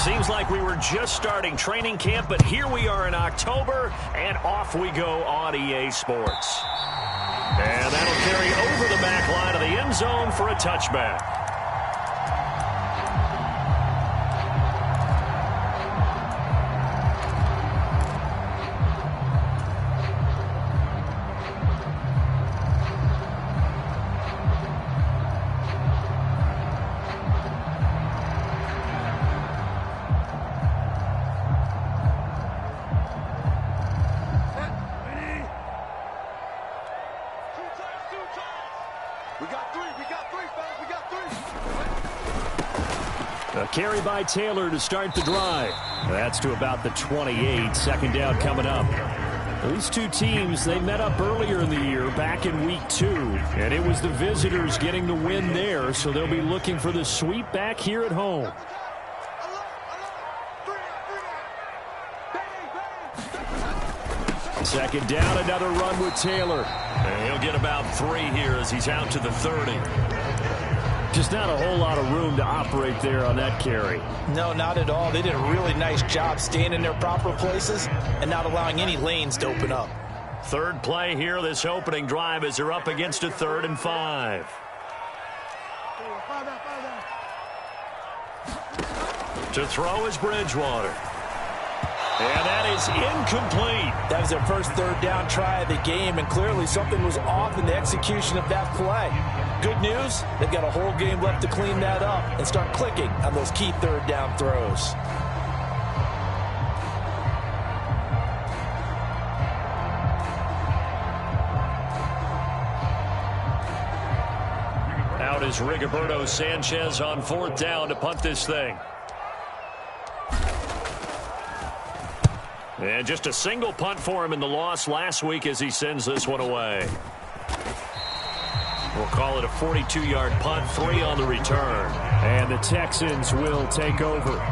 Seems like we were just starting training camp, but here we are in October, and off we go on EA Sports. And that'll carry over the back line of the end zone for a touchback. A carry by Taylor to start the drive. That's to about the 28. Second down coming up. These two teams, they met up earlier in the year, back in week 2. And it was the visitors getting the win there, so they'll be looking for the sweep back here at home. Second down, another run with Taylor. And he'll get about 3 here as he's out to the 30. Just not a whole lot of room to operate there on that carry. No, not at all. They did a really nice job staying in their proper places and not allowing any lanes to open up. Third play here, this opening drive, as they're up against a 3rd and 5. To throw is Bridgewater. And that is incomplete. That was their first 3rd down try of the game, and clearly something was off in the execution of that play. Good news, they've got a whole game left to clean that up and start clicking on those key 3rd down throws. Out is Rigoberto Sanchez on 4th down to punt this thing. And just a single punt for him in the loss last week as he sends this one away. We'll call it a 42-yard punt, 3 on the return. And the Texans will take over.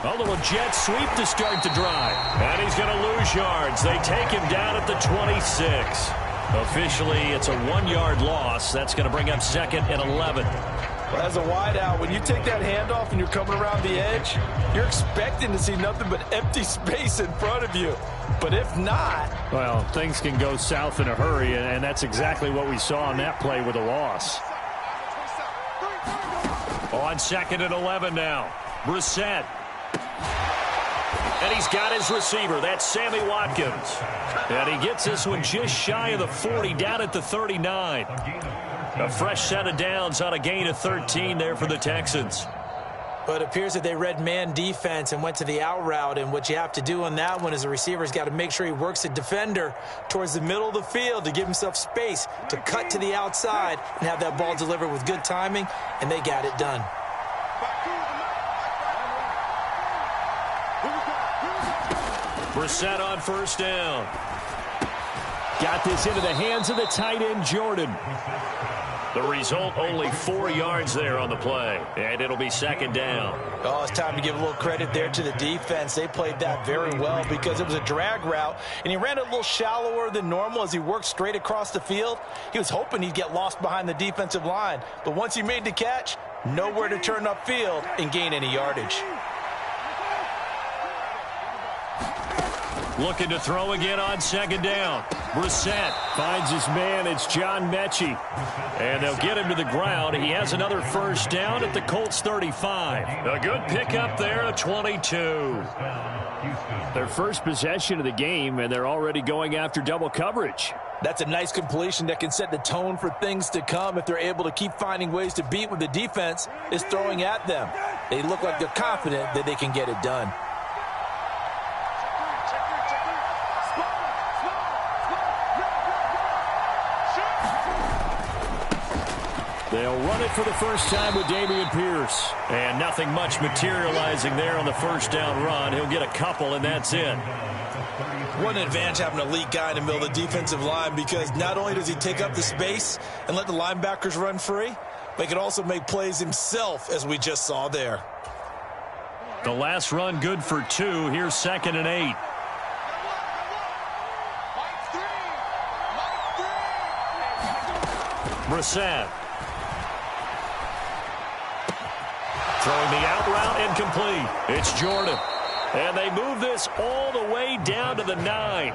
A little jet sweep to start the drive. And he's going to lose yards. They take him down at the 26. Officially, it's a 1-yard loss. That's going to bring up 2nd and 11. Well, as a wideout, when you take that handoff and you're coming around the edge, you're expecting to see nothing but empty space in front of you. But if not... Well, things can go south in a hurry, and that's exactly what we saw on that play with a loss. On 2nd and 11 now. Brissett. And he's got his receiver. That's Sammy Watkins. And he gets this one just shy of the 40, down at the 39. A fresh set of downs on a gain of 13 there for the Texans. But it appears that they read man defense and went to the out route. And what you have to do on that one is the receiver's got to make sure he works the defender towards the middle of the field to give himself space to cut to the outside and have that ball delivered with good timing, and they got it done. Brissett on 1st down. Got this into the hands of the tight end, Jordan. The result, only 4 yards there on the play. And it'll be 2nd down. Oh, it's time to give a little credit there to the defense. They played that very well because it was a drag route, and he ran it a little shallower than normal as he worked straight across the field. He was hoping he'd get lost behind the defensive line. But once he made the catch, nowhere to turn upfield and gain any yardage. Looking to throw again on 2nd down. Brissett finds his man. It's John Mechie. And they'll get him to the ground. He has another 1st down at the Colts 35. A good pickup there at 22. Their first possession of the game, and they're already going after double coverage. That's a nice completion that can set the tone for things to come if they're able to keep finding ways to beat what the defense is throwing at them. They look like they're confident that they can get it done. They'll run it for the first time with Dameon Pierce. And nothing much materializing there on the first down run. He'll get a couple, and that's it. What an advantage having an elite guy in the middle of the defensive line, because not only does he take up the space and let the linebackers run free, but he can also make plays himself, as we just saw there. The last run good for 2. Here's 2nd and 8. Brissett. Throwing the out route, incomplete. It's Jordan. And they move this all the way down to the 9.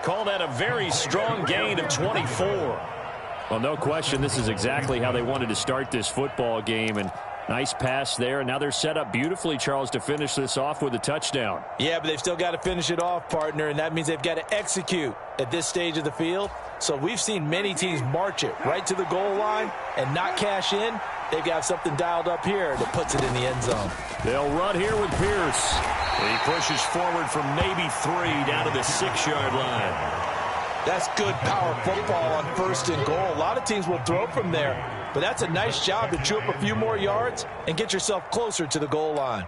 Call that a very strong gain of 24. Well, no question, this is exactly how they wanted to start this football game. And nice pass there. And now they're set up beautifully, Charles, to finish this off with a touchdown. Yeah, but they've still got to finish it off, partner, and that means they've got to execute at this stage of the field. So we've seen many teams march it right to the goal line and not cash in. They've got something dialed up here that puts it in the end zone. They'll run here with Pierce. He pushes forward from maybe 3 down to the 6-yard line. That's good power football on 1st and goal. A lot of teams will throw from there, but that's a nice job to chew up a few more yards and get yourself closer to the goal line.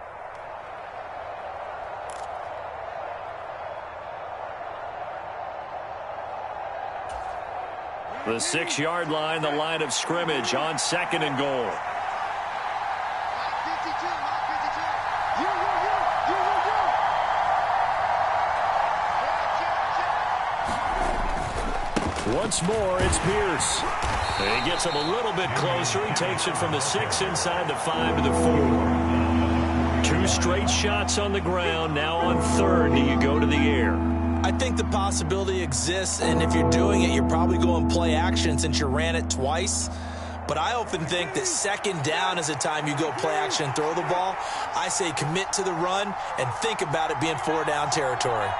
The 6-yard line, the line of scrimmage on 2nd and goal. Once more, it's Pierce. He gets him a little bit closer. He takes it from the 6 inside the 5 to the 4. 2 straight shots on the ground. Now on 3rd, do you go to the air? I think the possibility exists, and if you're doing it, you're probably going play action since you ran it twice. But I often think that 2nd down is the time you go play action and throw the ball. I say commit to the run and think about it being 4-down territory.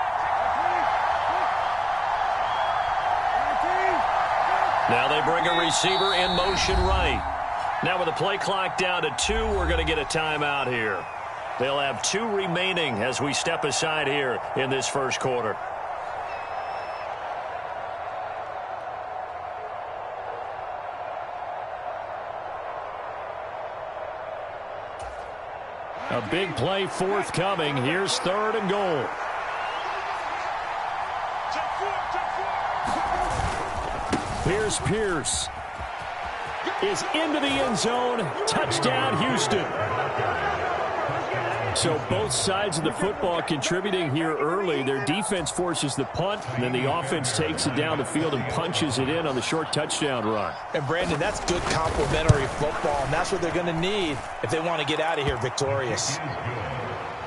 Now they bring a receiver in motion right. Now with the play clock down to 2, we're going to get a timeout here. They'll have 2 remaining as we step aside here in this first quarter. A big play forthcoming. Here's 3rd and goal. Here's Pierce. Is into the end zone. Touchdown, Houston. So both sides of the football contributing here early. Their defense forces the punt, and then the offense takes it down the field and punches it in on the short touchdown run. And, Brandon, that's good complementary football, and that's what they're going to need if they want to get out of here victorious.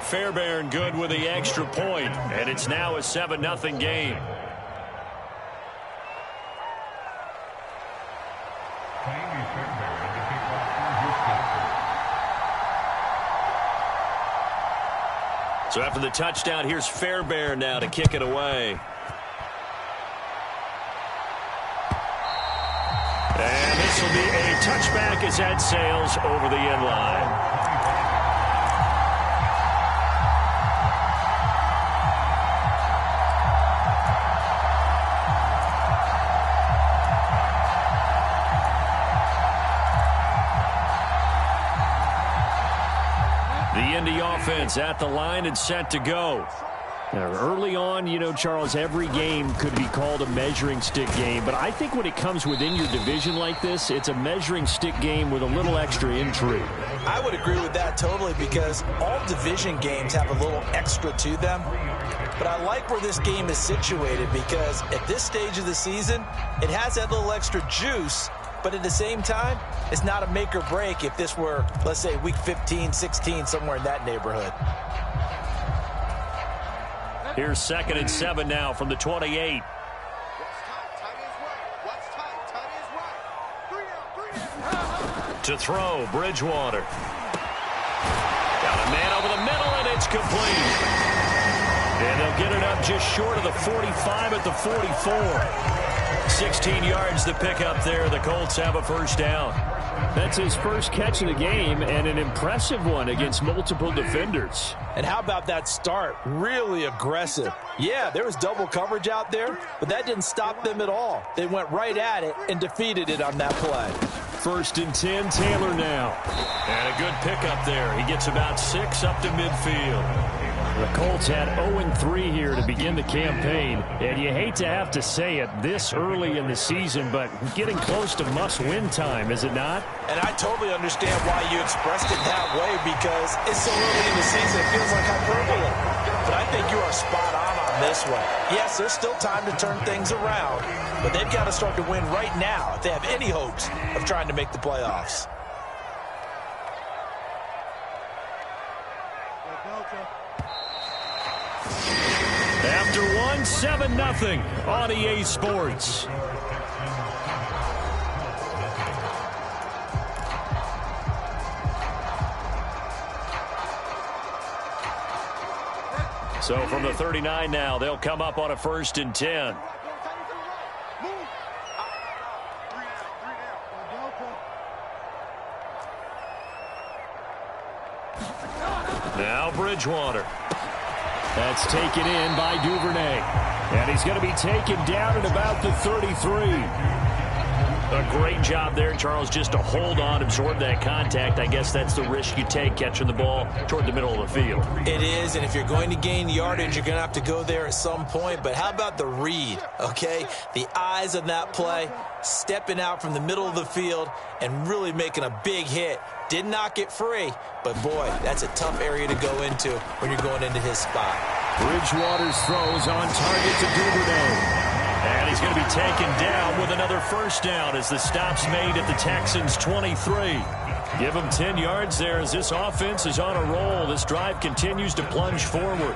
Fairbairn good with the extra point, and it's now a 7-0 game. So after the touchdown, here's Fairbairn now to kick it away. And this will be a touchback as that sails over the end line. The Indy offense at the line and set to go. Now, early on, you know, Charles, every game could be called a measuring stick game. But I think when it comes within your division like this, it's a measuring stick game with a little extra intrigue. I would agree with that totally, because all division games have a little extra to them. But I like where this game is situated, because at this stage of the season, it has that little extra juice. But at the same time, it's not a make or break if this were, let's say, week 15, 16, somewhere in that neighborhood. Here's 2nd and 7 now from the 28. To throw, Bridgewater. Got a man over the middle, and it's complete. And they'll get it up just short of the 45 at the 44. 16 yards to pick up there. The Colts have a first down. That's his first catch of the game, and an impressive one against multiple defenders. And how about that start? Really aggressive. Yeah, there was double coverage out there, but that didn't stop them at all. They went right at it and defeated it on that play. 1st and 10, Taylor now. And a good pickup there. He gets about 6 up to midfield. The Colts had 0-3 here to begin the campaign, and you hate to have to say it this early in the season, but getting close to must-win time, is it not? And I totally understand why you expressed it that way, because it's so early in the season, it feels like hyperbole. But I think you are spot on this one. Yes, there's still time to turn things around, but they've got to start to win right now if they have any hopes of trying to make the playoffs. After 7-0 on EA Sports. So from the 39 now, they'll come up on a 1st and 10. Now Bridgewater. That's taken in by Duvernay. And he's going to be taken down at about the 33. A great job there, Charles, just to hold on, absorb that contact. I guess that's the risk you take catching the ball toward the middle of the field. It is, and if you're going to gain yardage, you're going to have to go there at some point. But how about the read, okay? The eyes on that play, stepping out from the middle of the field and really making a big hit. Did not get free, but boy, that's a tough area to go into when you're going into his spot. Bridgewater's throws on target to Duvernay. And he's going to be taken down with another 1st down as the stop's made at the Texans' 23. Give him 10 yards there as this offense is on a roll. This drive continues to plunge forward.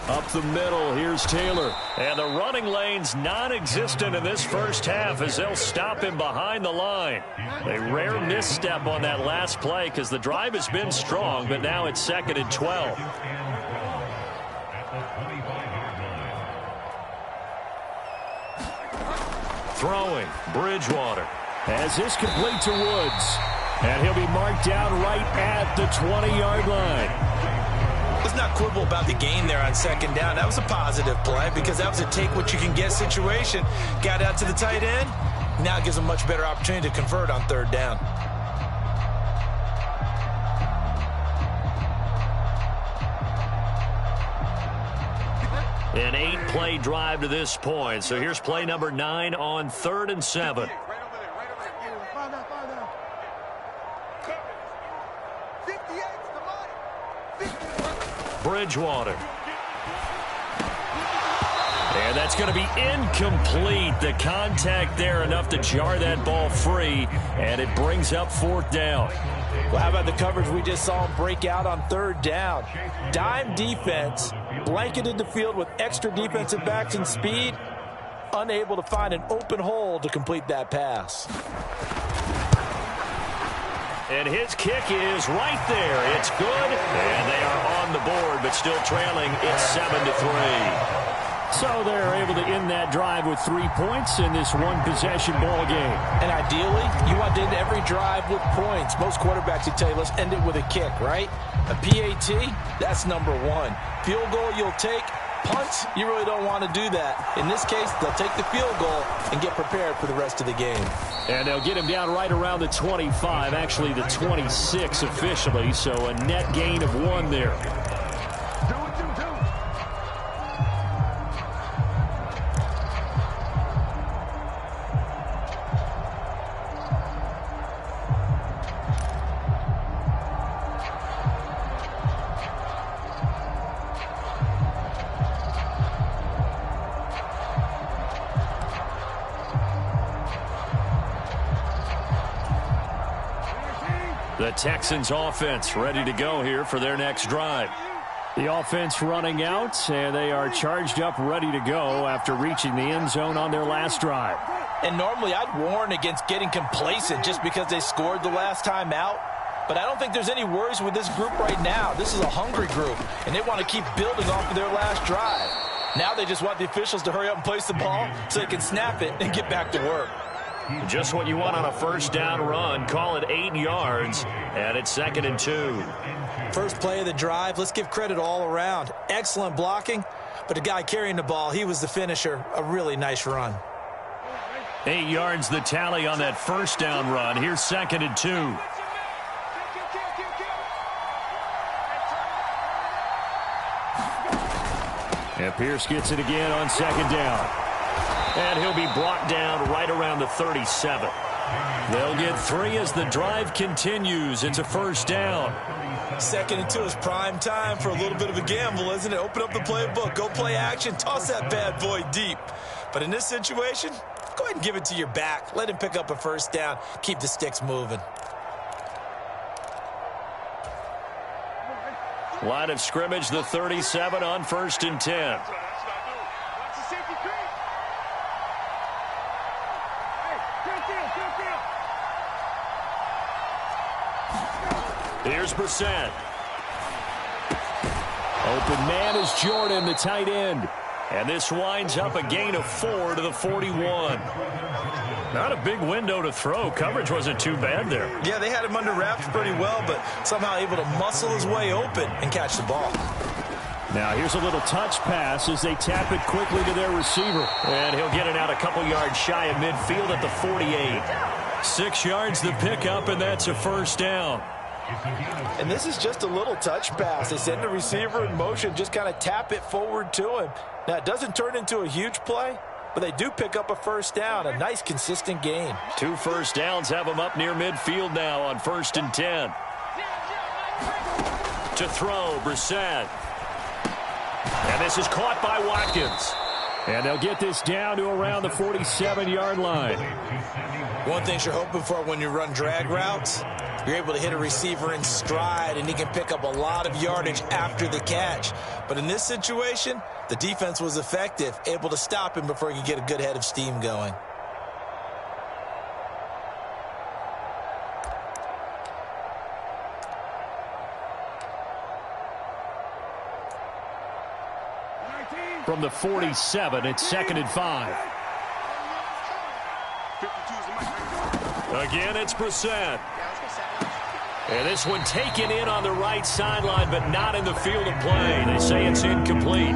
Up the middle, here's Taylor. And the running lane's non-existent in this first half as they'll stop him behind the line. A rare misstep on that last play because the drive has been strong, but now it's 2nd and 12. Throwing, Bridgewater. As this complete to Woods. And he'll be marked down right at the 20-yard line. Let's not quibble about the gain there on 2nd down. That was a positive play because that was a take-what-you-can-get situation. Got out to the tight end. Now it gives them a much better opportunity to convert on 3rd down. An 8-play drive to this point. So here's play number 9 on 3rd and 7. Bridgewater. And that's going to be incomplete. The contact there enough to jar that ball free, and it brings up 4th down. Well, how about the coverage we just saw him break out on 3rd down? Dime defense, blanketed the field with extra defensive backs and speed, unable to find an open hole to complete that pass. And his kick is right there. It's good, and they are on the board, but still trailing. It's 7-3. So they're able to end that drive with 3 points in this one-possession ball game. And ideally, you want to end every drive with points. Most quarterbacks would tell you, let's end it with a kick, right? A PAT, that's number 1. Field goal you'll take. Punts, you really don't want to do that. In this case, they'll take the field goal and get prepared for the rest of the game. And they'll get him down right around the 25, actually the 26 officially, so a net gain of 1 there. The Texans offense ready to go here for their next drive. The offense running out, and they are charged up, ready to go after reaching the end zone on their last drive. And normally I'd warn against getting complacent just because they scored the last time out. But I don't think there's any worries with this group right now. This is a hungry group, and they want to keep building off of their last drive. Now they just want the officials to hurry up and place the ball so they can snap it and get back to work. Just what you want on a first down run. Call it 8 yards, and it's 2nd and 2. First play of the drive, let's give credit all around. Excellent blocking, but the guy carrying the ball, he was the finisher. A really nice run. 8 yards the tally on that first down run. Here's 2nd and 2. And Pierce gets it again on 2nd down. And he'll be brought down right around the 37. They'll get 3 as the drive continues. It's a first down. 2nd and 2 is prime time for a little bit of a gamble, isn't it? Open up the playbook, go play action, toss that bad boy deep. But in this situation, go ahead and give it to your back. Let him pick up a first down. Keep the sticks moving. Line of scrimmage, the 37 on 1st and 10. Here's Brissett. Open man is Jordan, the tight end. And this winds up a gain of 4 to the 41. Not a big window to throw. Coverage wasn't too bad there. Yeah, they had him under wraps pretty well, but somehow able to muscle his way open and catch the ball. Now here's a little touch pass as they tap it quickly to their receiver. And he'll get it out a couple yards shy of midfield at the 48. 6 yards the pickup, and that's a first down. And this is just a little touch pass. They send the receiver in motion, just kind of tap it forward to him. Now, it doesn't turn into a huge play, but they do pick up a first down. A nice, consistent gain. 2 first downs have them up near midfield now on 1st and 10. To throw, Brissett. And this is caught by Watkins. And they'll get this down to around the 47-yard line. One thing you're hoping for when you run drag routes, you're able to hit a receiver in stride, and he can pick up a lot of yardage after the catch. But in this situation, the defense was effective, able to stop him before he could get a good head of steam going. From the 47, it's 2nd and 5. Again, it's Brissett. And this one taken in on the right sideline, but not in the field of play. They say it's incomplete.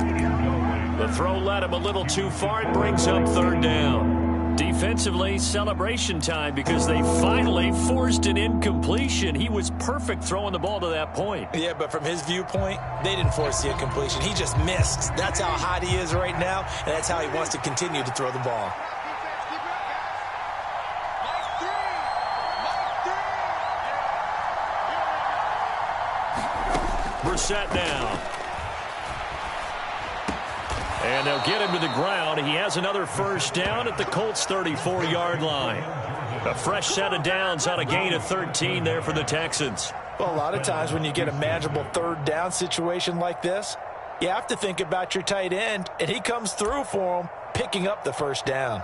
The throw led him a little too far. It brings up 3rd down. Defensively, celebration time because they finally forced an incompletion. He was perfect throwing the ball to that point. Yeah, but from his viewpoint, they didn't force the incompletion. He just missed. That's how hot he is right now, and that's how he wants to continue to throw the ball. Brissett now. And they'll get him to the ground. He has another first down at the Colts' 34-yard line. A fresh set of downs on a gain of 13 there for the Texans. Well, a lot of times when you get a manageable 3rd down situation like this, you have to think about your tight end, and he comes through for him, picking up the first down.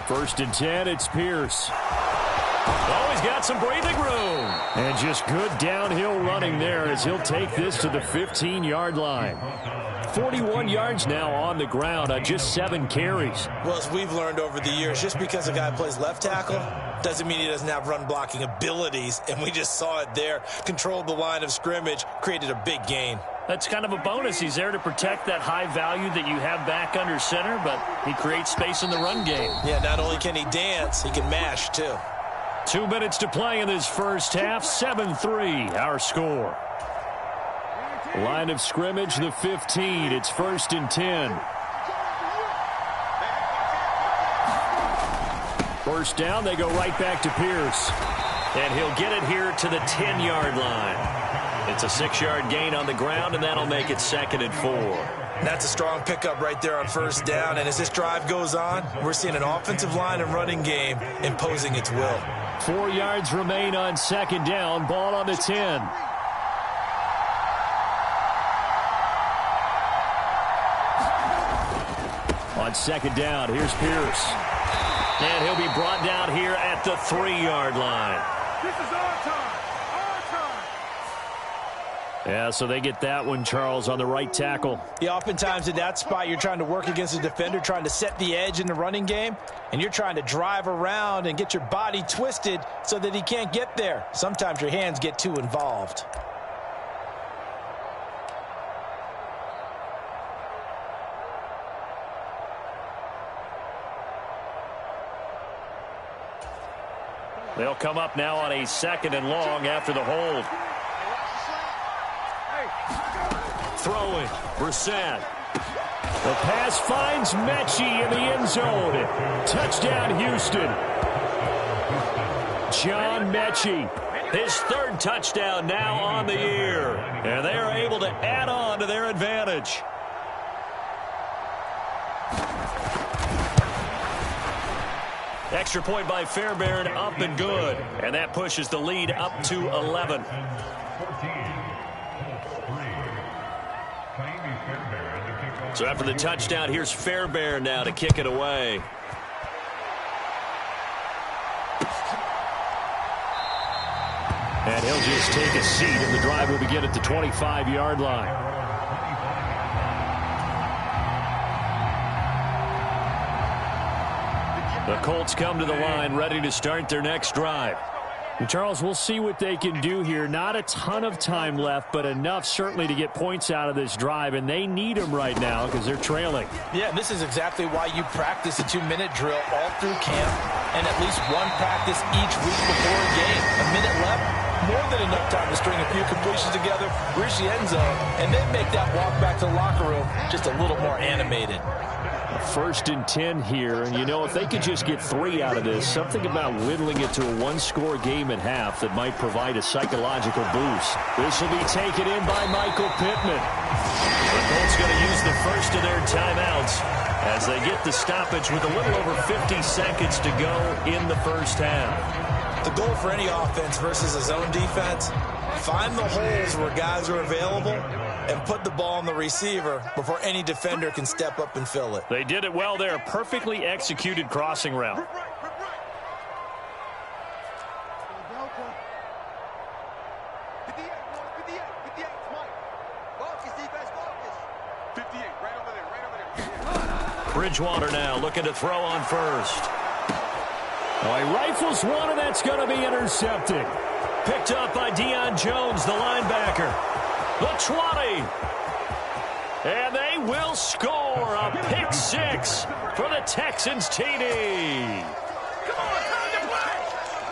First and 10, it's Pierce. Oh, he's got some breathing room. And just good downhill running there as he'll take this to the 15-yard line. 41 yards now on the ground on just 7 carries. Well, as we've learned over the years, just because a guy plays left tackle doesn't mean he doesn't have run blocking abilities, and we just saw it there. Controlled the line of scrimmage, created a big gain. That's kind of a bonus. He's there to protect that high value that you have back under center, but he creates space in the run game. Yeah, not only can he dance, he can mash, too. 2 minutes to play in this first half. 7-3, our score. Line of scrimmage, the 15. It's 1st and 10. First down, they go right back to Pierce. And he'll get it here to the 10-yard line. It's a 6-yard gain on the ground, and that'll make it 2nd and 4. That's a strong pickup right there on first down. And as this drive goes on, we're seeing an offensive line and running game imposing its will. 4 yards remain on 2nd down. Ball on the 10. On 2nd down, here's Pierce. And he'll be brought down here at the 3-yard line. This is our time. Our time. Yeah, so they get that one, Charles, on the right tackle. Yeah, oftentimes in that spot, you're trying to work against a defender, trying to set the edge in the running game, and you're trying to drive around and get your body twisted so that he can't get there. Sometimes your hands get too involved. They'll come up now on a 2nd and long after the hold. Throwing, Brissett. The pass finds Mechie in the end zone. Touchdown, Houston. John Mechie, his 3rd touchdown now on the year. And they are able to add on to their advantage. Extra point by Fairbairn, up and good. And that pushes the lead up to 11. So after the touchdown, here's Fairbairn now to kick it away. And he'll just take a seat, and the drive will begin at the 25-yard line. The Colts come to the line, ready to start their next drive. And Charles, we'll see what they can do here. Not a ton of time left, but enough certainly to get points out of this drive, and they need them right now because they're trailing. Yeah, this is exactly why you practice a 2-minute drill all through camp and at least one practice each week before a game. A minute left, more than enough time to string a few completions together, reach the end zone, and then make that walk back to the locker room just a little more animated. 1st and 10 here, and you know, if they could just get 3 out of this, something about whittling it to a 1-score game at half that might provide a psychological boost. This will be taken in by Michael Pittman. The Colts going to use the first of their timeouts as they get the stoppage with a little over 50 seconds to go in the first half. The goal for any offense versus a zone defense, find the holes where guys are available and put the ball on the receiver before any defender can step up and fill it. They did it well there. Perfectly executed crossing route. Bridgewater now looking to throw on first. Oh, he rifles one, and that's going to be intercepted. Picked up by Deion Jones, the linebacker. The 20. And they will score a pick 6 for the Texans TD.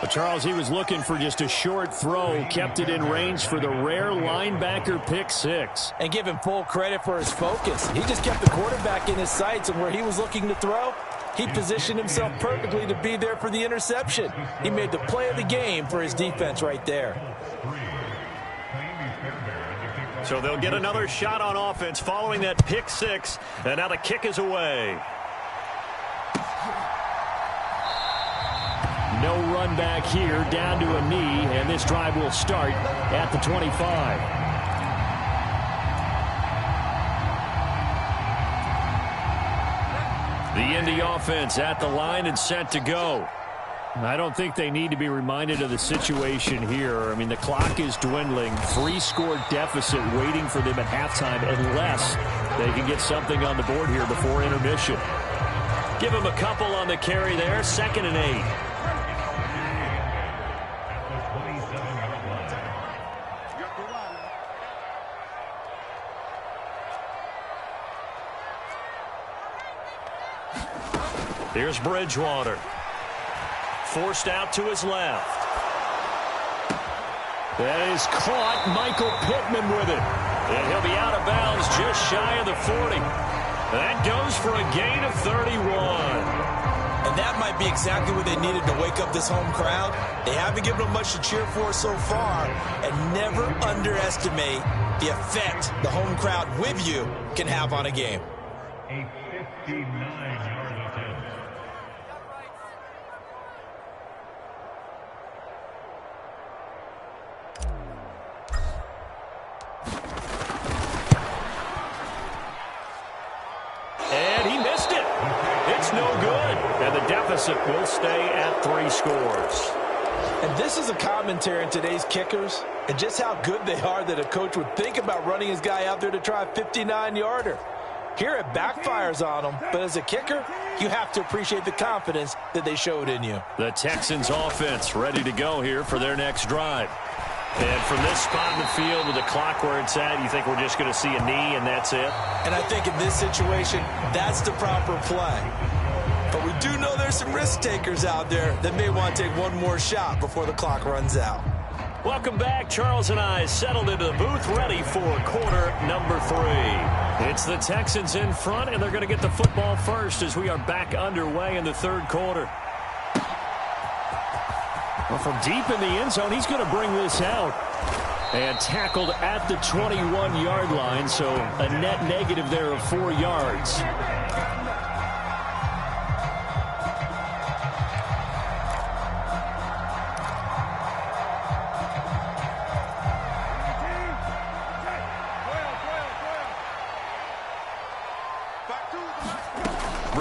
But Charles, he was looking for just a short throw, kept it in range for the rare linebacker pick 6. And give him full credit for his focus. He just kept the quarterback in his sights, and where he was looking to throw, he positioned himself perfectly to be there for the interception. He made the play of the game for his defense right there. So they'll get another shot on offense following that pick 6, and now the kick is away. No run back here, down to a knee, and this drive will start at the 25. The Indy offense at the line and set to go. I don't think they need to be reminded of the situation here. I mean, the clock is dwindling. 3-score deficit waiting for them at halftime unless they can get something on the board here before intermission. Give them a couple on the carry there. 2nd and 8. Here's Bridgewater. Forced out to his left. That is caught. Michael Pittman with it. And he'll be out of bounds just shy of the 40. That goes for a gain of 31. And that might be exactly what they needed to wake up this home crowd. They haven't given them much to cheer for so far. And never underestimate the effect the home crowd with you can have on a game. A 59-yard attempt. And he missed it. It's no good. And the deficit will stay at 3 scores. And this is a commentary on today's kickers and just how good they are that a coach would think about running his guy out there to try a 59-yarder. Here it backfires on them, but as a kicker, you have to appreciate the confidence that they showed in you. The Texans offense ready to go here for their next drive. And from this spot in the field with the clock where it's at, you think we're just going to see a knee and that's it? And I think in this situation, that's the proper play. But we do know there's some risk takers out there that may want to take one more shot before the clock runs out. Welcome back. Charles and I settled into the booth ready for quarter number 3. It's the Texans in front, and they're going to get the football first as we are back underway in the third quarter. Well, from deep in the end zone, he's going to bring this out. And tackled at the 21-yard line, so a net negative there of 4 yards.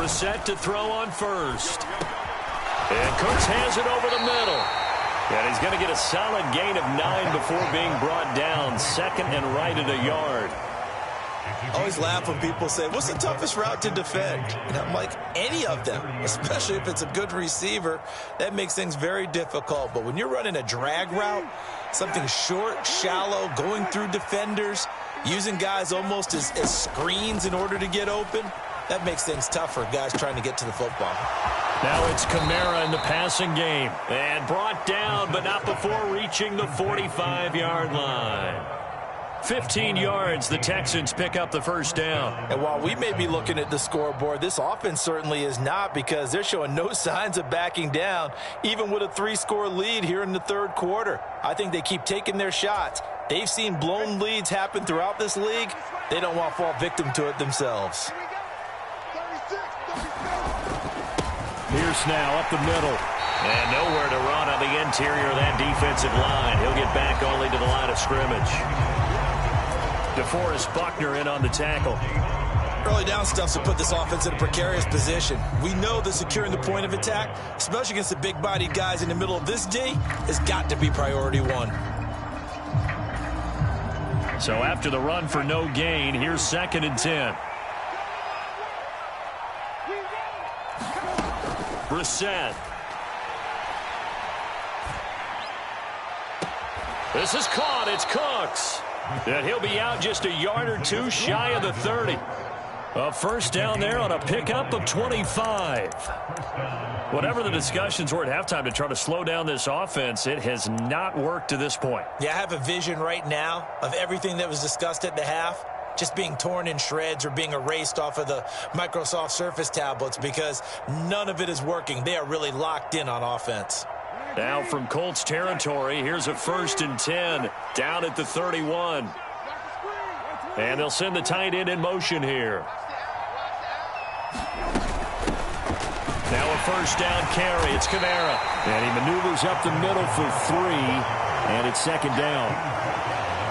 Set to throw on first. And Cooks hands it over the middle. And he's going to get a solid gain of 9 before being brought down. Second and right at a yard. I always laugh when people say, what's the toughest route to defend? And I'm like, any of them, especially if it's a good receiver. That makes things very difficult. But when you're running a drag route, something short, shallow, going through defenders, using guys almost as screens in order to get open, that makes things tough for guys trying to get to the football. Now it's Kamara in the passing game. And brought down, but not before reaching the 45-yard line. 15 yards, the Texans pick up the first down. And while we may be looking at the scoreboard, this offense certainly is not, because they're showing no signs of backing down, even with a 3-score lead here in the third quarter. I think they keep taking their shots. They've seen blown leads happen throughout this league. They don't want to fall victim to it themselves. Pierce now up the middle. And nowhere to run on the interior of that defensive line. He'll get back only to the line of scrimmage. DeForest Buckner in on the tackle. Early down stuffs to put this offense in a precarious position. We know that securing the point of attack, especially against the big-bodied guys in the middle of this D, has got to be priority 1. So after the run for no gain, here's 2nd and 10. Brissett. This is caught. It's Cooks. And he'll be out just a yard or 2 shy of the 30. A first down there on a pickup of 25. Whatever the discussions were at halftime to try to slow down this offense, it has not worked to this point. Yeah, I have a vision right now of everything that was discussed at the half just being torn in shreds or being erased off of the Microsoft Surface tablets, because none of it is working. They are really locked in on offense. Now from Colts territory, here's a 1st and 10 down at the 31. And they'll send the tight end in motion here. Now a first down carry. It's Kamara. And he maneuvers up the middle for 3. And it's 2nd down.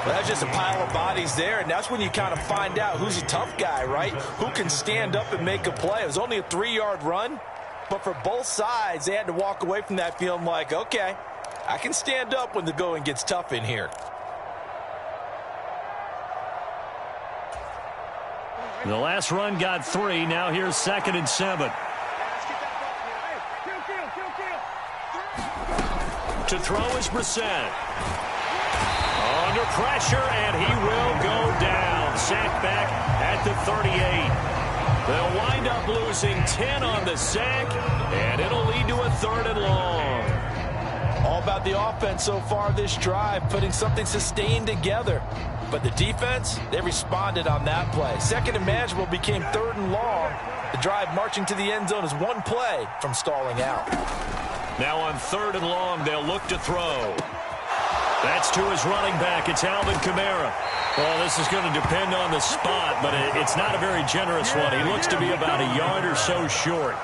Well, that's just a pile of bodies there, and that's when you kind of find out who's a tough guy, right? Who can stand up and make a play. It was only a 3-yard run, but for both sides, they had to walk away from that feeling like, okay, I can stand up when the going gets tough in here. The last run got 3. Now here's 2nd and 7. To throw is Brissett. Under pressure, and he will go down. Sacked back at the 38. They'll wind up losing 10 on the sack, and it'll lead to a 3rd and long. All about the offense so far this drive, putting something sustained together. But the defense, they responded on that play. Second and manageable became 3rd and long. The drive marching to the end zone is one play from stalling out. Now on 3rd and long, they'll look to throw. That's to his running back. It's Alvin Kamara. Well, this is going to depend on the spot, but it's not a very generous one. He looks to be about a yard or so short.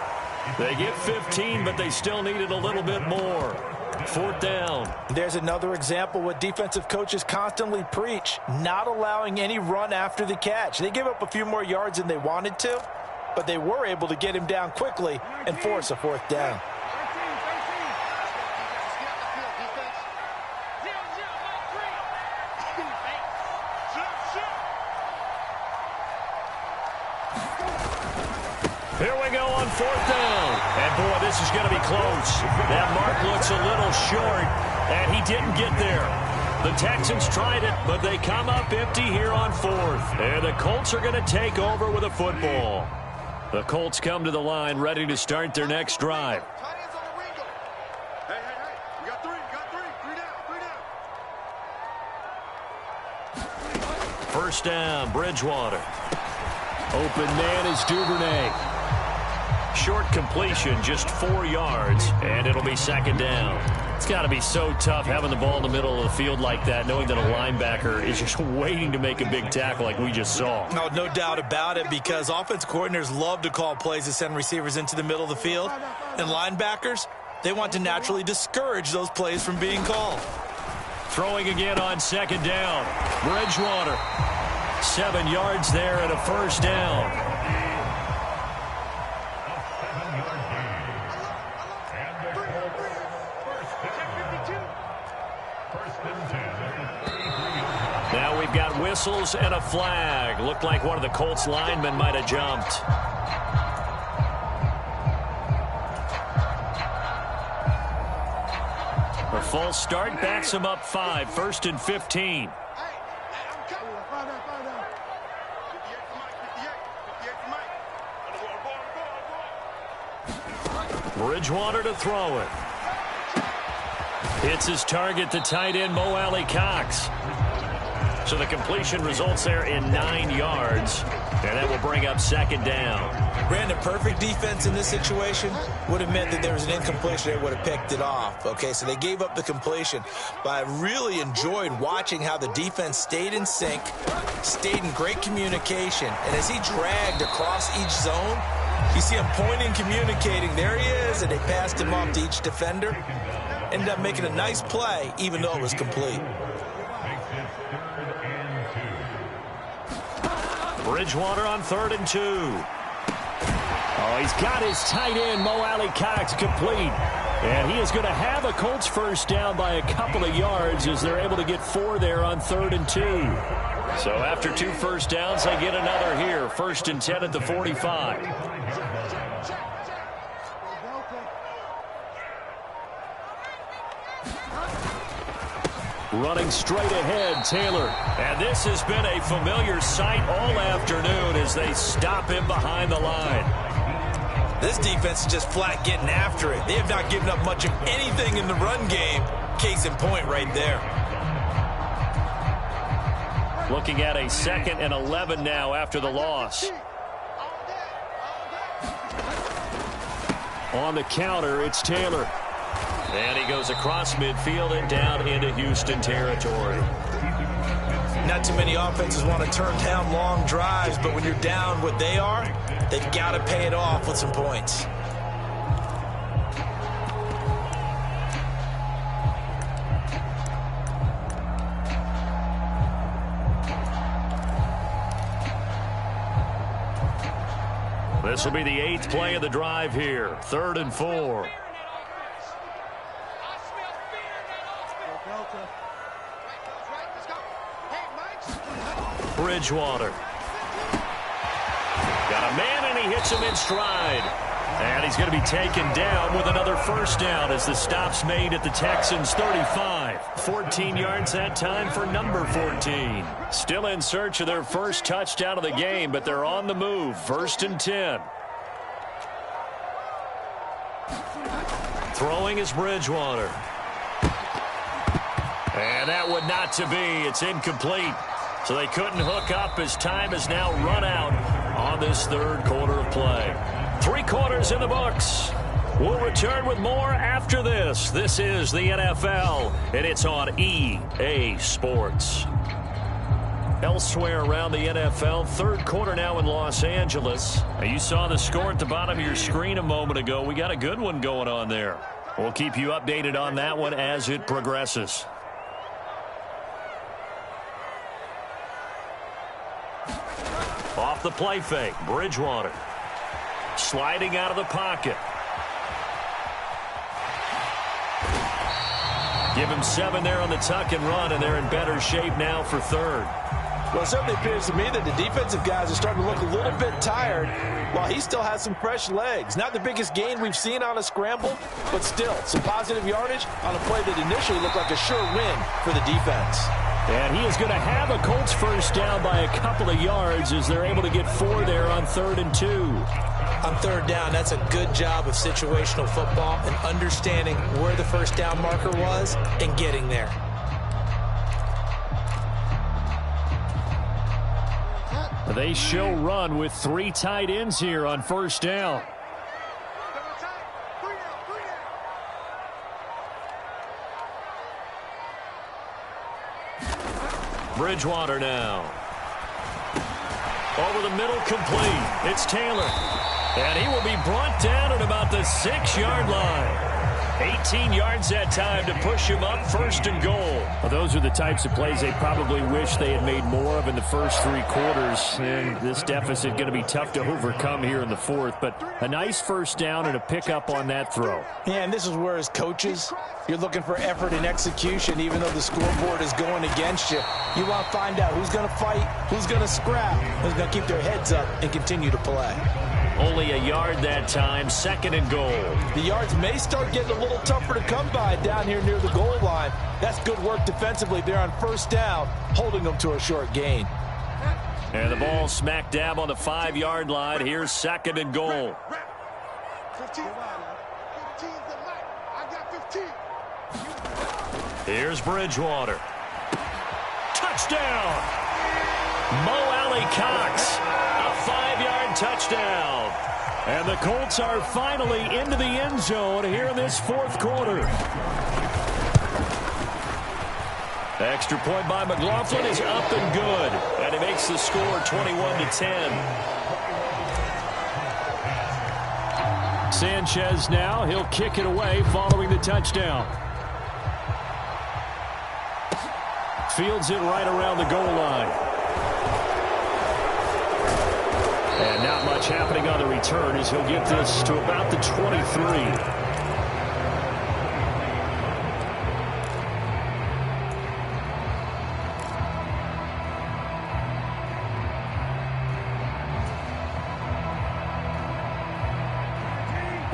They get 15, but they still needed a little bit more. 4th down. There's another example what defensive coaches constantly preach, not allowing any run after the catch. They gave up a few more yards than they wanted to, but they were able to get him down quickly and force a 4th down. Here we go on 4th down. And, boy, this is going to be close. That mark looks a little short, and he didn't get there. The Texans tried it, but they come up empty here on 4th. And the Colts are going to take over with a football. The Colts come to the line ready to start their next drive. Hey, you got three. Three down. First down, Bridgewater. Open man is Duvernay. Short completion, just 4 yards, and it'll be 2nd down. It's got to be so tough having the ball in the middle of the field like that, knowing that a linebacker is just waiting to make a big tackle like we just saw. No doubt about it, because offense coordinators love to call plays to send receivers into the middle of the field. And linebackers, they want to naturally discourage those plays from being called. Throwing again on 2nd down. Bridgewater. 7 yards there and a 1st down. Now we've got whistles and a flag. Looked like one of the Colts linemen might have jumped. A false start backs him up 5. 1st and 15. Bridgewater to throw it. Hits his target, the tight end, Mo Alley-Cox. So the completion results there in 9 yards, and that will bring up 2nd down. Brandon, perfect defense in this situation would have meant that there was an incompletion. They would have picked it off. Okay, so they gave up the completion. But I really enjoyed watching how the defense stayed in sync, stayed in great communication. And as he dragged across each zone, you see him pointing, communicating. There he is, and they passed him off to each defender. Ended up making a nice play, even though it was complete. Bridgewater on 3rd and 2. Oh, he's got his tight end, Mo Alley-Cox, complete. And he is going to have a Colts 1st down by a couple of yards as they're able to get 4 there on 3rd and 2. So after 2 first downs, they get another here. 1st and 10 at the 45. Running straight ahead, Taylor. And this has been a familiar sight all afternoon as they stop him behind the line. This defense is just flat getting after it. They have not given up much of anything in the run game. Case in point right there. Looking at a 2nd and 11 now after the loss. On the counter, it's Taylor. And he goes across midfield and down into Houston territory. Not too many offenses want to turn down long drives, but when you're down what they are, they've got to pay it off with some points. This will be the 8th play of the drive here. 3rd and 4. Bridgewater. Got a man, and he hits him in stride. And he's going to be taken down with another 1st down as the stop's made at the Texans' 35. 14 yards that time for number 14. Still in search of their first touchdown of the game, but they're on the move. 1st and 10. Throwing is Bridgewater. And that would not to be. It's incomplete. So they couldn't hook up as time has now run out on this third quarter of play. 3 quarters in the books. We'll return with more after this. This is the NFL, and it's on EA Sports. Elsewhere around the NFL, third quarter now in Los Angeles. You saw the score at the bottom of your screen a moment ago. We got a good one going on there. We'll keep you updated on that one as it progresses. Off the play fake, Bridgewater. Sliding out of the pocket. Give him 7 there on the tuck and run, and they're in better shape now for third. Well, it certainly appears to me that the defensive guys are starting to look a little bit tired while he still has some fresh legs. Not the biggest gain we've seen on a scramble, but still some positive yardage on a play that initially looked like a sure win for the defense. And he is going to have a Colts first down by a couple of yards as they're able to get 4 there on 3rd and 2. On 3rd down, that's a good job of situational football and understanding where the first down marker was and getting there. They show run with 3 tight ends here on first down. Bridgewater now. Over the middle, complete. It's Taylor. And he will be brought down at about the 6-yard line. 18 yards that time to push him up 1st and goal. Well, those are the types of plays they probably wish they had made more of in the first 3 quarters. And this deficit going to be tough to overcome here in the 4th. But a nice first down and a pickup on that throw. Yeah, and this is where as coaches, you're looking for effort and execution. Even though the scoreboard is going against you, you want to find out who's going to fight, who's going to scrap, who's going to keep their heads up and continue to play. Only a yard that time, 2nd and goal. The yards may start getting a little tougher to come by down here near the goal line. That's good work defensively there on first down, holding them to a short gain. And the ball smack dab on the 5-yard line. Here's 2nd and goal. 15. 15's the light. I got 15. Here's Bridgewater. Touchdown! Mo Alley-Cox. A 5-yard touchdown. And the Colts are finally into the end zone here in this 4th quarter. The extra point by McLaughlin is up and good. And he makes the score 21-10. Sanchez now, he'll kick it away following the touchdown. Fields it right around the goal line. And not much happening on the return as he'll get this to about the 23.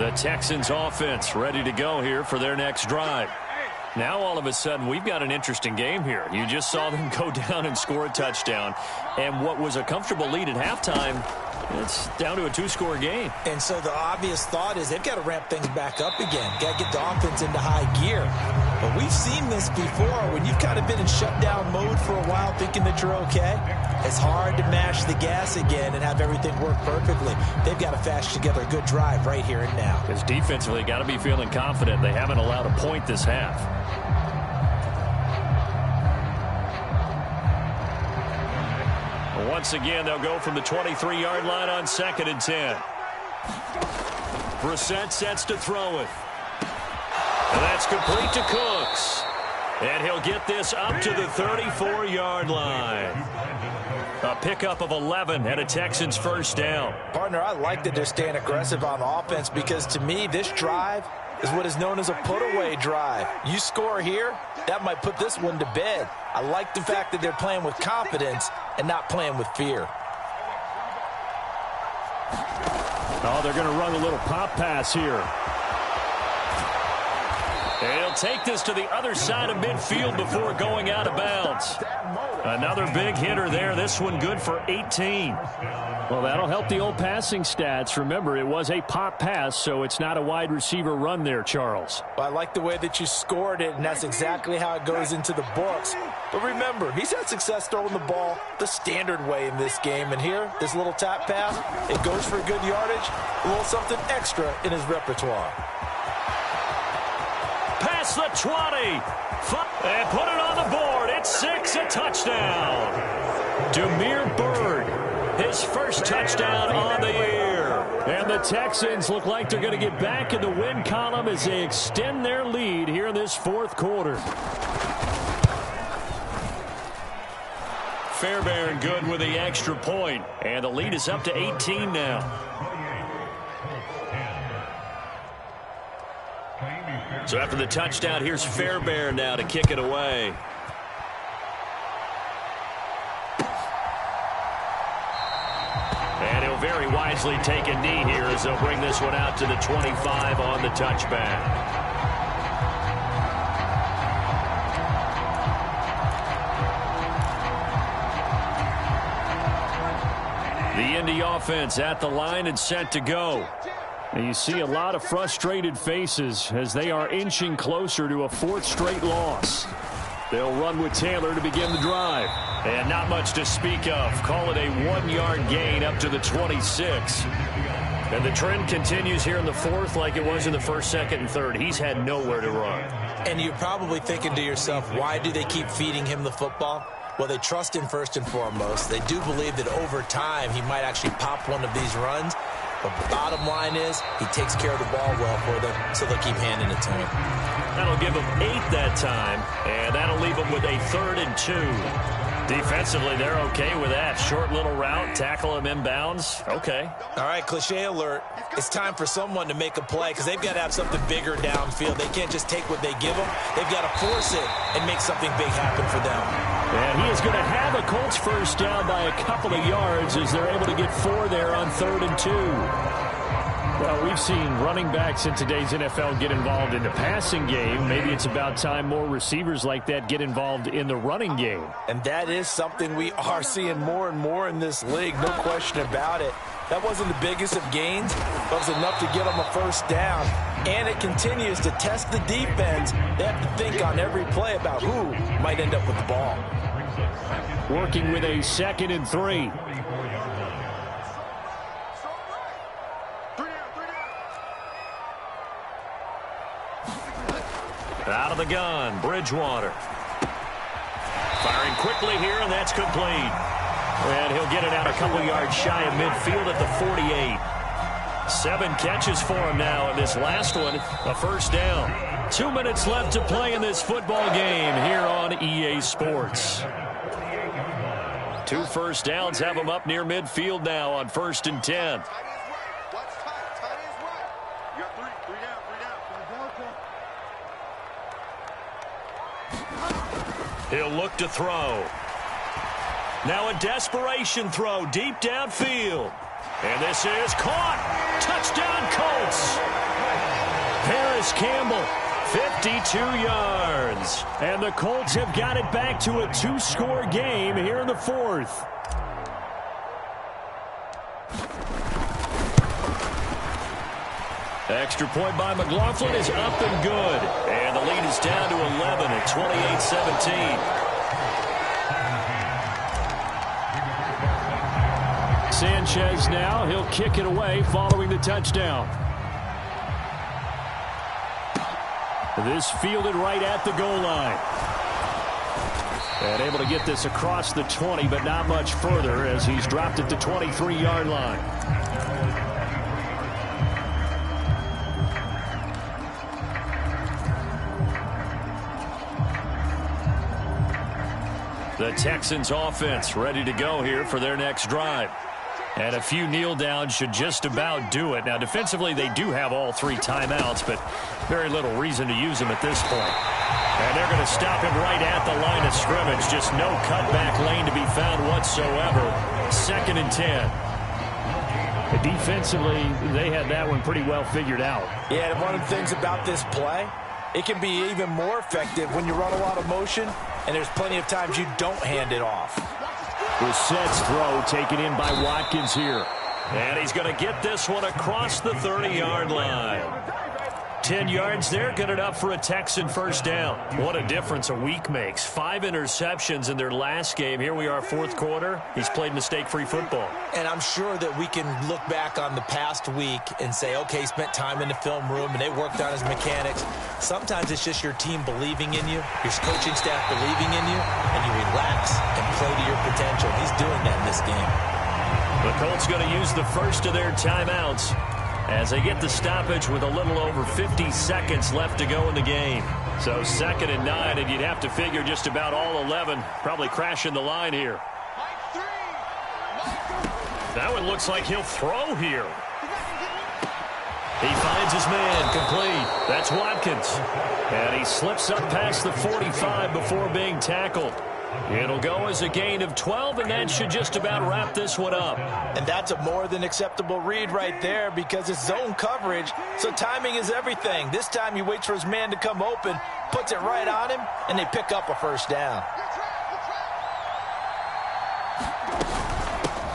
The Texans offense ready to go here for their next drive. Now all of a sudden we've got an interesting game here. You just saw them go down and score a touchdown. And what was a comfortable lead at halftime, it's down to a 2-score game. And so the obvious thought is they've got to ramp things back up again. Got to get the offense into high gear. But we've seen this before when you've kind of been in shutdown mode for a while thinking that you're okay. It's hard to mash the gas again and have everything work perfectly. They've got to fashion together a good drive right here and now. Because defensively, got to be feeling confident. They haven't allowed a point this half. Once again, they'll go from the 23-yard line on 2nd and 10. Brissett sets to throw it. And that's complete to Cooks. And he'll get this up to the 34-yard line. A pickup of 11 and a Texans first down. Partner, I like that they're staying aggressive on offense because to me, this drive is what is known as a put-away drive. You score here, that might put this one to bed. I like the fact that they're playing with confidence and not playing with fear. Oh, they're going to run a little pop pass here. He'll take this to the other side of midfield before going out of bounds. Another big hitter there. This one good for 18. Well, that'll help the old passing stats. Remember, it was a pop pass, so it's not a wide receiver run there, Charles. Well, I like the way that you scored it, and that's exactly how it goes into the books. But remember, he's had success throwing the ball the standard way in this game. And here, this little tap pass, it goes for good yardage, a little something extra in his repertoire. Past the 20. And put it on the board. It's 6, a touchdown. Demir Bird, his first touchdown on the year. And the Texans look like they're going to get back in the win column as they extend their lead here in this fourth quarter. Fairbairn good with the extra point. And the lead is up to 18 now. So after the touchdown, here's Fairbairn now to kick it away. And he'll very wisely take a knee here as they'll bring this one out to the 25 on the touchback. The Indy offense at the line and set to go. And you see a lot of frustrated faces as they are inching closer to a 4th straight loss. They'll run with Taylor to begin the drive. And not much to speak of. Call it a 1-yard gain up to the 26. And the trend continues here in the 4th like it was in the 1st, 2nd, and 3rd. He's had nowhere to run. And you're probably thinking to yourself, why do they keep feeding him the football? Well, they trust him first and foremost. They do believe that over time he might actually pop one of these runs. But the bottom line is he takes care of the ball well for them, so they'll keep handing it to him. That'll give them 8 that time, and that'll leave them with a 3rd and 2. Defensively, they're okay with that. Short little route, tackle him inbounds. Okay. All right, cliche alert. It's time for someone to make a play because they've got to have something bigger downfield. They can't just take what they give them. They've got to force it and make something big happen for them. And he is going to have a Colts first down by a couple of yards as they're able to get 4 there on 3rd and 2. Well, we've seen running backs in today's NFL get involved in the passing game. Maybe it's about time more receivers like that get involved in the running game. And that is something we are seeing more and more in this league, no question about it. That wasn't the biggest of gains, but it was enough to get them a first down. And it continues to test the defense. They have to think on every play about who might end up with the ball. Working with a 2nd and 3. Out of the gun, Bridgewater. Firing quickly here, and that's complete. And he'll get it out a couple yards shy of midfield at the 48. 7 catches for him now, and this last one, a first down. 2 minutes left to play in this football game here on EA Sports. 2 first downs have him up near midfield now on 1st and 10. He'll look to throw. Now a desperation throw deep downfield. And this is caught. Touchdown Colts. Paris Campbell, 52 yards. And the Colts have got it back to a 2-score game here in the 4th. Extra point by McLaughlin is up and good. And the lead is down to 11 at 28-17. Sanchez now, he'll kick it away following the touchdown. This fielded right at the goal line. And able to get this across the 20, but not much further as he's dropped at the 23-yard line. The Texans offense ready to go here for their next drive. And a few kneel downs should just about do it. Now, defensively, they do have all 3 timeouts, but very little reason to use them at this point. And they're going to stop him right at the line of scrimmage. Just no cutback lane to be found whatsoever. 2nd and 10. Defensively, they had that one pretty well figured out. Yeah, and one of the things about this play, It can be even more effective when you run a lot of motion, and there's plenty of times you don't hand it off. Brissett's throw taken in by Watkins here. And he's going to get this one across the 30-yard line. 10 yards there, good enough for a Texan first down. What a difference a week makes. 5 interceptions in their last game. Here we are, fourth quarter. He's played mistake-free football. And I'm sure that we can look back on the past week and say, okay, he spent time in the film room and they worked on his mechanics. Sometimes it's just your team believing in you, your coaching staff believing in you, and you relax and play to your potential. He's doing that in this game. The Colts going to use the first of their timeouts as they get the stoppage with a little over 50 seconds left to go in the game. So 2nd and 9, and you'd have to figure just about all 11 probably crashing the line here. That one looks like he'll throw here. He finds his man, complete. That's Watkins. And he slips up past the 45 before being tackled. It'll go as a gain of 12, and that should just about wrap this one up. And that's a more than acceptable read right there because it's zone coverage, so timing is everything. This time he waits for his man to come open, puts it right on him, and they pick up a first down.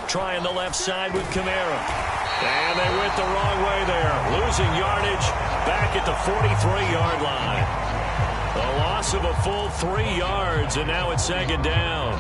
Trying the left side with Kamara. And they went the wrong way there. Losing yardage back at the 43-yard line. A loss of a full 3 yards, and now it's 2nd down.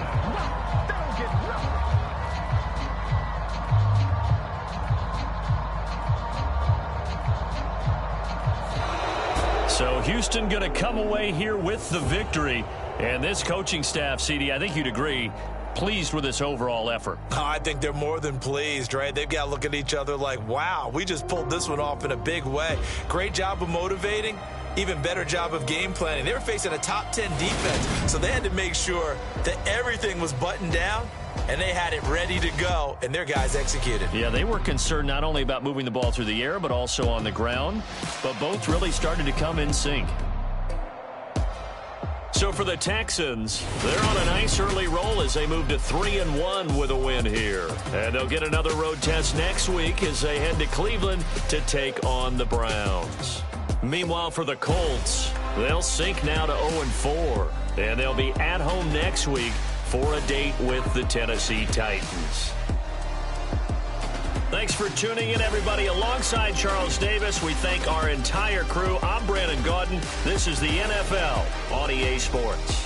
So Houston going to come away here with the victory. And this coaching staff, CD, I think you'd agree, pleased with this overall effort. Oh, I think they're more than pleased, right? They've got to look at each other like, wow, we just pulled this one off in a big way. Great job of motivating. Even better job of game planning. They were facing a top 10 defense, so they had to make sure that everything was buttoned down, and they had it ready to go, and their guys executed. Yeah, they were concerned not only about moving the ball through the air, but also on the ground, but both really started to come in sync. So for the Texans, they're on a nice early roll as they move to 3-1 with a win here. And they'll get another road test next week as they head to Cleveland to take on the Browns. Meanwhile, for the Colts, they'll sink now to 0-4, and they'll be at home next week for a date with the Tennessee Titans. Thanks for tuning in, everybody. Alongside Charles Davis, we thank our entire crew. I'm Brandon Gaudin. This is the NFL on EA Sports.